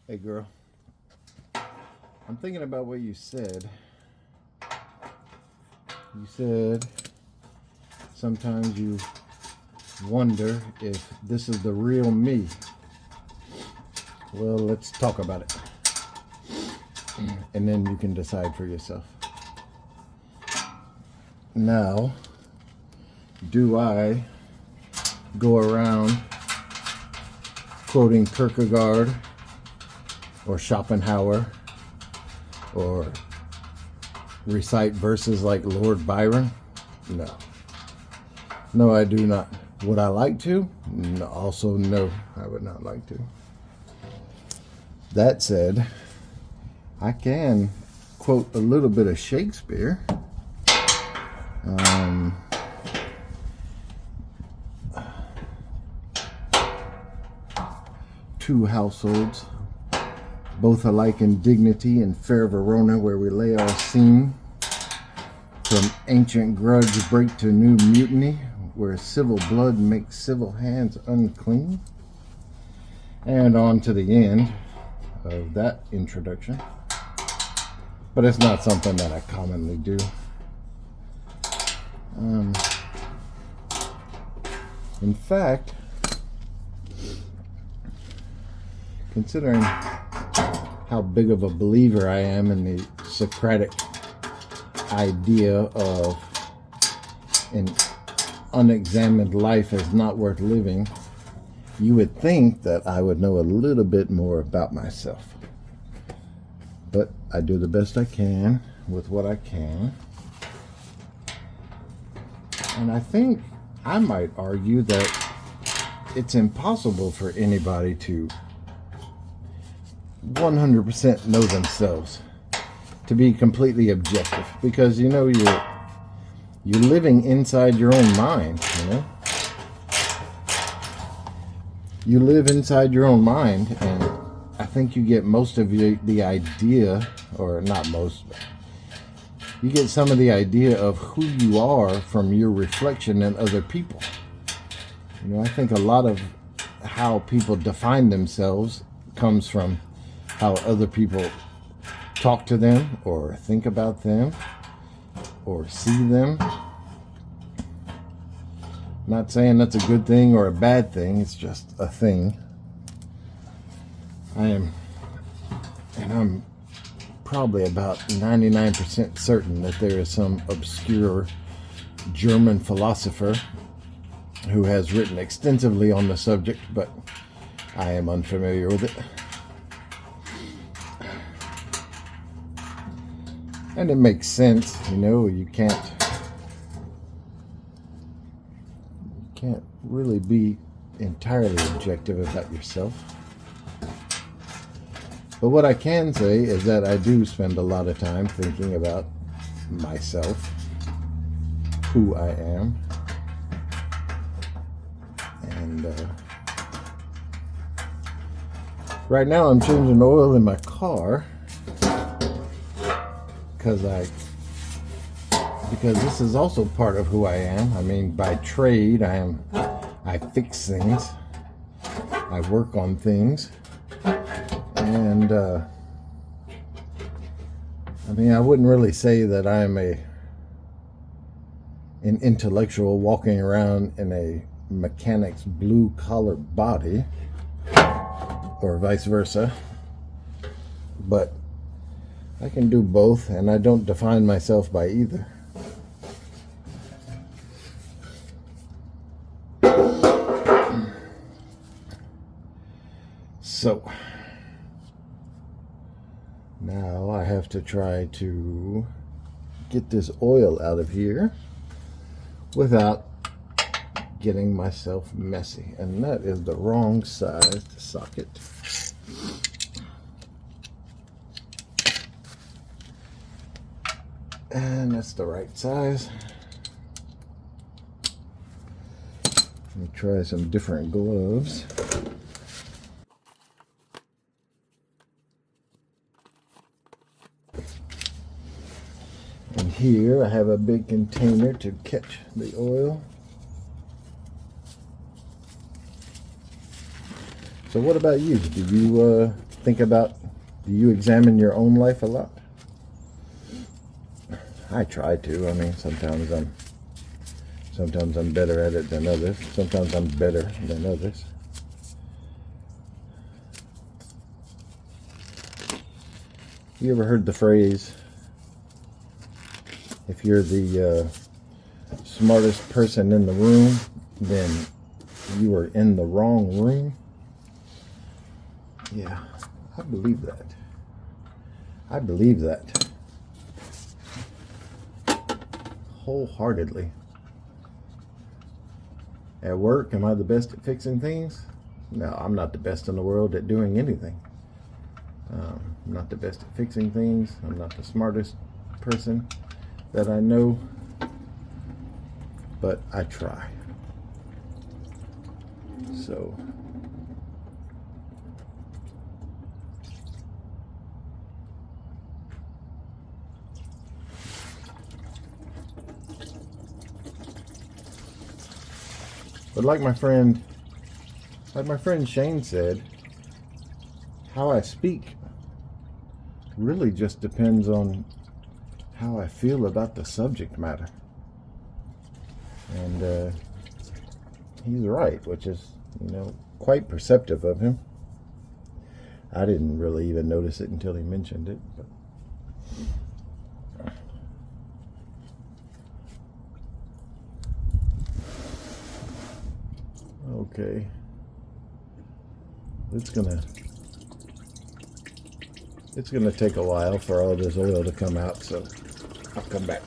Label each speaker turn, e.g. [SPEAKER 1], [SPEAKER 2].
[SPEAKER 1] Hey girl, I'm thinking about what you said. You said sometimes you wonder if this is the real me. Well, let's talk about it. And then you can decide for yourself. Now, do I go around quoting Kierkegaard or Schopenhauer or recite verses like Lord Byron? No. No, I do not. Would I like to? No, also, no, I would not like to. That said, I can quote a little bit of Shakespeare. Two households, both alike in dignity, in fair Verona, where we lay our scene. From ancient grudge break to new mutiny, where civil blood makes civil hands unclean. And on to the end of that introduction. But it's not something that I commonly do. In fact, considering how big of a believer I am in the Socratic idea of an unexamined life is not worth living, you would think that I would know a little bit more about myself. But I do the best I can with what I can. And I think I might argue that it's impossible for anybody to 100% know themselves, to be completely objective, because you're living inside your own mind. You live inside your own mind, and I think you get most of the idea, or not most, you get some of the idea of who you are from your reflection in other people. I think a lot of how people define themselves comes from how other people talk to them or think about them or see them. Not saying that's a good thing or a bad thing, it's just a thing. I'm probably about 99% certain that there is some obscure German philosopher who has written extensively on the subject, but I am unfamiliar with it. And it makes sense, you can't really be entirely objective about yourself. But what I can say is that I do spend a lot of time thinking about myself, who I am, and right now I'm changing oil in my car because this is also part of who I am. I mean, by trade, I fix things, I work on things, and I wouldn't really say that I'm an intellectual walking around in a mechanic's blue-collar body, or vice versa, but I can do both, and I don't define myself by either. So, now I have to try to get this oil out of here without getting myself messy. And that is the wrong size socket. And that's the right size. Let me try some different gloves. And here I have a big container to catch the oil. So what about you? Do you think about, do you examine your own life a lot? I try to. I mean, sometimes I'm better at it than others. Sometimes I'm better than others. You ever heard the phrase, if you're the smartest person in the room, then you are in the wrong room? Yeah, I believe that. I believe that wholeheartedly. At work, am I the best at fixing things? No, I'm not the best in the world at doing anything. I'm not the best at fixing things. I'm not the smartest person that I know, but I try. So but like my friend Shane said, how I speak really just depends on how I feel about the subject matter. And he's right, which is, quite perceptive of him. I didn't really even notice it until he mentioned it. But okay. It's gonna take a while for all this oil to come out, so I'll come back.